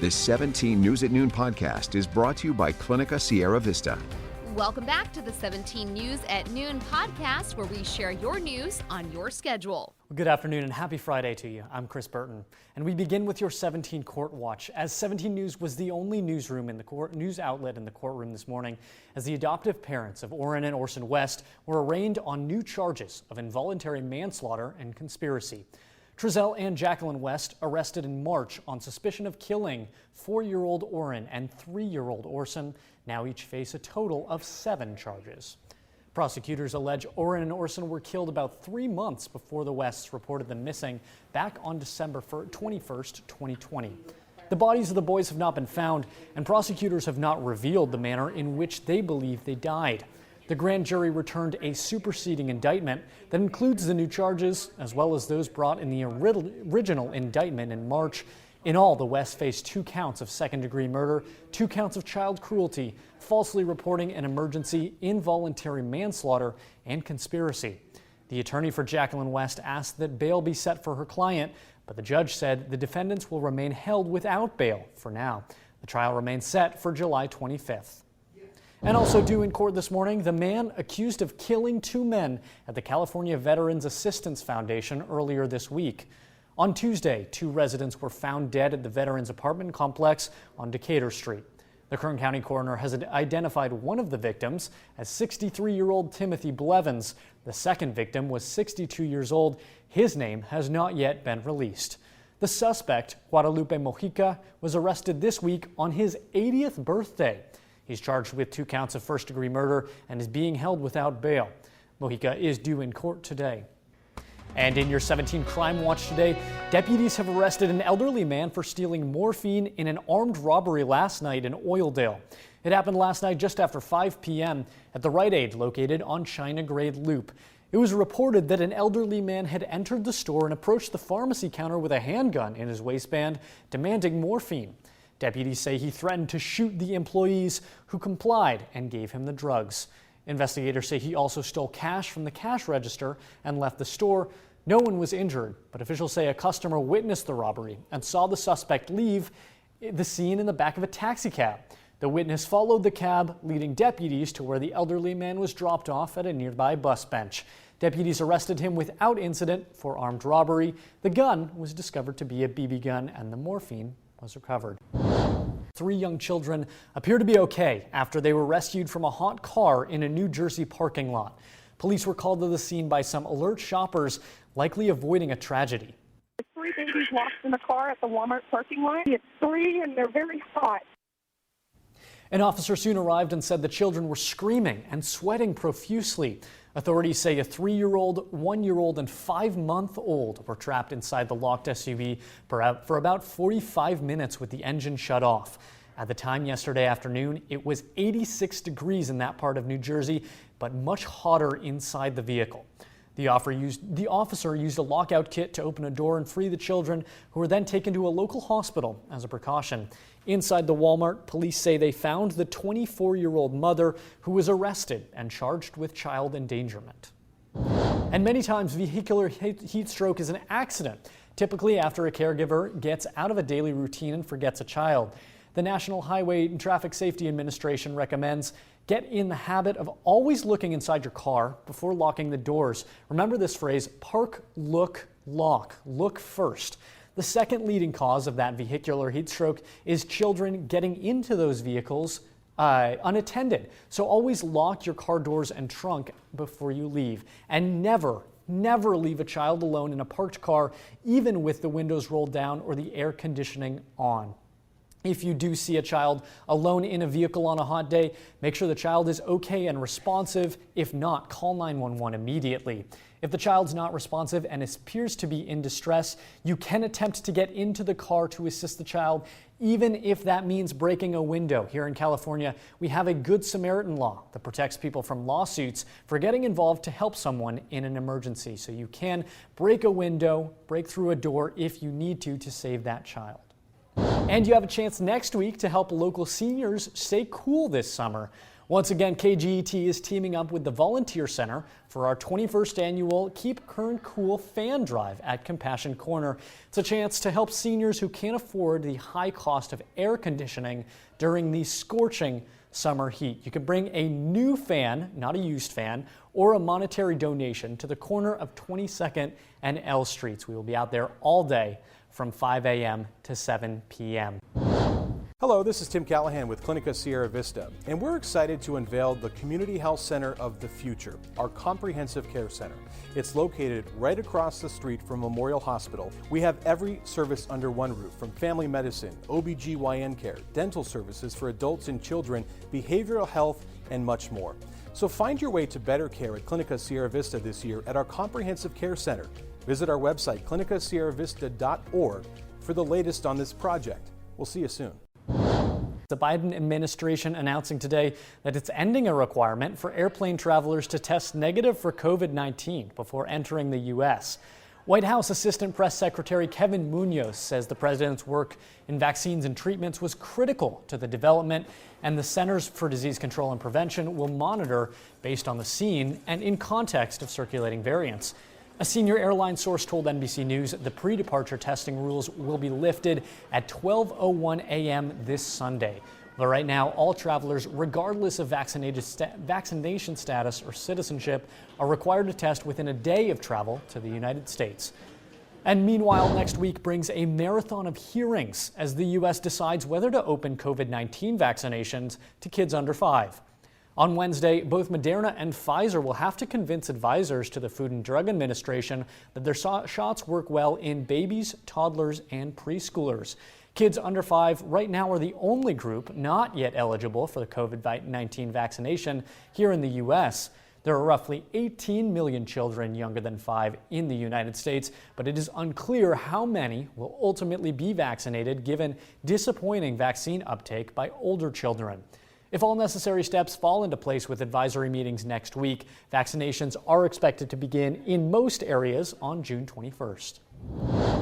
This 17 News at Noon podcast is brought to you by Clinica Sierra Vista. Welcome back to the 17 News at Noon podcast, where we share your news on your schedule. Good afternoon and happy Friday to you. I'm Chris Burton, and we begin with your 17 Court Watch, as 17 News was the only newsroom in the news outlet in the courtroom this morning, as the adoptive parents of Orrin and Orson West were arraigned on new charges of involuntary manslaughter and conspiracy. Trezell and Jacqueline West arrested in March on suspicion of killing 4-year-old Orrin and 3-year-old Orson now each face a total of 7 charges. Prosecutors allege Orrin and Orson were killed about 3 months before the Wests reported them missing back on December 21st, 2020. The bodies of the boys have not been found, and prosecutors have not revealed the manner in which they believe they died. The grand jury returned a superseding indictment that includes the new charges, as well as those brought in the original indictment in March. In all, the West faced 2 counts of second-degree murder, 2 counts of child cruelty, falsely reporting an emergency, involuntary manslaughter, and conspiracy. The attorney for Jacqueline West asked that bail be set for her client, but the judge said the defendants will remain held without bail for now. The trial remains set for July 25th. And also due in court this morning, the man accused of killing 2 men at the California Veterans Assistance Foundation earlier this week. On Tuesday, 2 residents were found dead at the Veterans Apartment Complex on Decatur Street. The Kern County coroner has identified one of the victims as 63-year-old Timothy Blevins. The second victim was 62 years old. His name has not yet been released. The suspect, Guadalupe Mojica, was arrested this week on his 80th birthday. He's charged with 2 counts of first-degree murder and is being held without bail. Mojica is due in court today. And in your 17 Crime Watch today, deputies have arrested an elderly man for stealing morphine in an armed robbery last night in Oildale. It happened last night just after 5 p.m. at the Rite Aid located on China Grade Loop. It was reported that an elderly man had entered the store and approached the pharmacy counter with a handgun in his waistband, demanding morphine. Deputies say he threatened to shoot the employees, who complied and gave him the drugs. Investigators say he also stole cash from the cash register and left the store. No one was injured, but officials say a customer witnessed the robbery and saw the suspect leave the scene in the back of a taxi cab. The witness followed the cab, leading deputies to where the elderly man was dropped off at a nearby bus bench. Deputies arrested him without incident for armed robbery. The gun was discovered to be a BB gun, and the morphine was recovered. 3 young children appear to be okay after they were rescued from a hot car in a New Jersey parking lot. Police were called to the scene by some alert shoppers, likely avoiding a tragedy. There's 3 babies locked in the car at the Walmart parking lot. It's 3 and they're very hot. An officer soon arrived and said the children were screaming and sweating profusely. Authorities say a 3-year-old, 1-year-old, and 5-month-old were trapped inside the locked SUV for about 45 minutes with the engine shut off. At the time yesterday afternoon, it was 86 degrees in that part of New Jersey, but much hotter inside the vehicle. The officer used a lockout kit to open a door and free the children, who were then taken to a local hospital as a precaution. Inside the Walmart, police say they found the 24-year-old mother, who was arrested and charged with child endangerment. And many times, vehicular heat stroke is an accident, typically after a caregiver gets out of a daily routine and forgets a child. The National Highway and Traffic Safety Administration recommends get in the habit of always looking inside your car before locking the doors. Remember this phrase: park, look, lock. Look first. The second leading cause of that vehicular heat stroke is children getting into those vehicles unattended. So always lock your car doors and trunk before you leave. And never leave a child alone in a parked car, even with the windows rolled down or the air conditioning on. If you do see a child alone in a vehicle on a hot day, make sure the child is okay and responsive. If not, call 911 immediately. If the child's not responsive and appears to be in distress, you can attempt to get into the car to assist the child, even if that means breaking a window. Here in California, we have a Good Samaritan law that protects people from lawsuits for getting involved to help someone in an emergency. So you can break a window, break through a door if you need to save that child. And you have a chance next week to help local seniors stay cool this summer. Once again, KGET is teaming up with the Volunteer Center for our 21st annual Keep Kern Cool fan drive at Compassion Corner. It's a chance to help seniors who can't afford the high cost of air conditioning during the scorching summer heat. You can bring a new fan, not a used fan, or a monetary donation to the corner of 22nd and L Streets. We will be out there all day from 5 a.m. to 7 p.m. Hello, this is Tim Callahan with Clinica Sierra Vista, and we're excited to unveil the Community Health Center of the Future, our comprehensive care center. It's located right across the street from Memorial Hospital. We have every service under one roof, from family medicine, OBGYN care, dental services for adults and children, behavioral health, and much more. So find your way to better care at Clinica Sierra Vista this year at our comprehensive care center. Visit our website, clinicasierravista.org, for the latest on this project. We'll see you soon. The Biden administration announcing today that it's ending a requirement for airplane travelers to test negative for COVID-19 before entering the U.S. White House Assistant Press Secretary Kevin Munoz says the president's work in vaccines and treatments was critical to the development, and the Centers for Disease Control and Prevention will monitor based on the scene and in context of circulating variants. A senior airline source told NBC News the pre-departure testing rules will be lifted at 12:01 a.m. this Sunday. But right now, all travelers, regardless of vaccination status or citizenship, are required to test within a day of travel to the United States. And meanwhile, next week brings a marathon of hearings as the U.S. decides whether to open COVID-19 vaccinations to kids under 5. On Wednesday, both Moderna and Pfizer will have to convince advisors to the Food and Drug Administration that their shots work well in babies, toddlers, and preschoolers. Kids under 5 right now are the only group not yet eligible for the COVID-19 vaccination here in the U.S. There are roughly 18 million children younger than 5 in the United States, but it is unclear how many will ultimately be vaccinated given disappointing vaccine uptake by older children. If all necessary steps fall into place with advisory meetings next week, vaccinations are expected to begin in most areas on June 21st.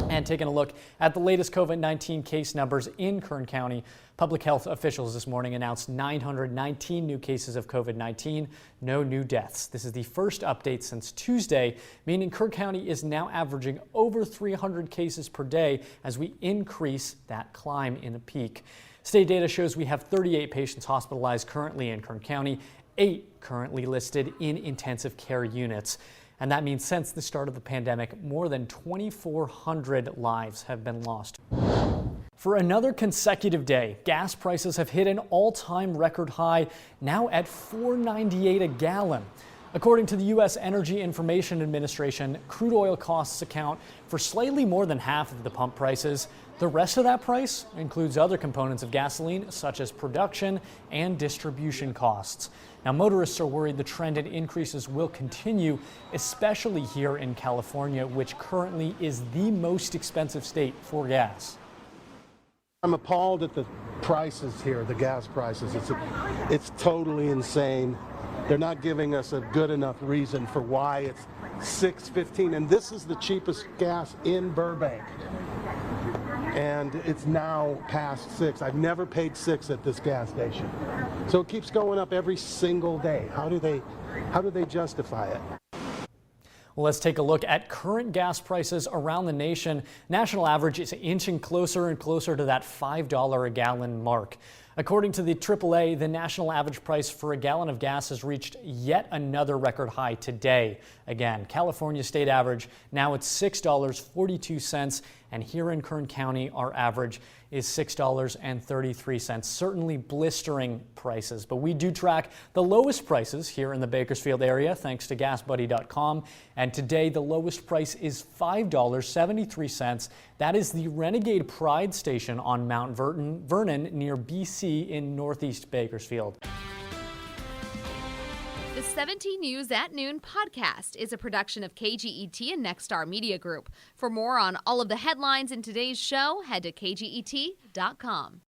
And taking a look at the latest COVID-19 case numbers in Kern County, public health officials this morning announced 919 new cases of COVID-19, no new deaths. This is the first update since Tuesday, meaning Kern County is now averaging over 300 cases per day as we increase that climb in a peak. State data shows we have 38 patients hospitalized currently in Kern County, 8 currently listed in intensive care units. And that means since the start of the pandemic, more than 2,400 lives have been lost. For another consecutive day, gas prices have hit an all-time record high, now at $4.98 a gallon. According to the U.S. Energy Information Administration, crude oil costs account for slightly more than half of the pump prices. The rest of that price includes other components of gasoline, such as production and distribution costs. Now, motorists are worried the trend in increases will continue, especially here in California, which currently is the most expensive state for gas. I'm appalled at the prices here, the gas prices. It's totally insane. They're not giving us a good enough reason for why it's $6.15, and this is the cheapest gas in Burbank. And it's now past $6. I've never paid $6 at this gas station. So it keeps going up every single day. How do they justify it? Well, let's take a look at current gas prices around the nation. National average is inching closer and closer to that $5 a gallon mark. According to the AAA, the national average price for a gallon of gas has reached yet another record high today. Again, California state average, now it's $6.42, and here in Kern County, our average is $6.33. Certainly blistering prices, but we do track the lowest prices here in the Bakersfield area thanks to GasBuddy.com, and today the lowest price is $5.73. That is the Renegade Pride Station on Mount Vernon near BC in northeast Bakersfield. The 17 News at Noon podcast is a production of KGET and Nexstar Media Group. For more on all of the headlines in today's show, head to kget.com.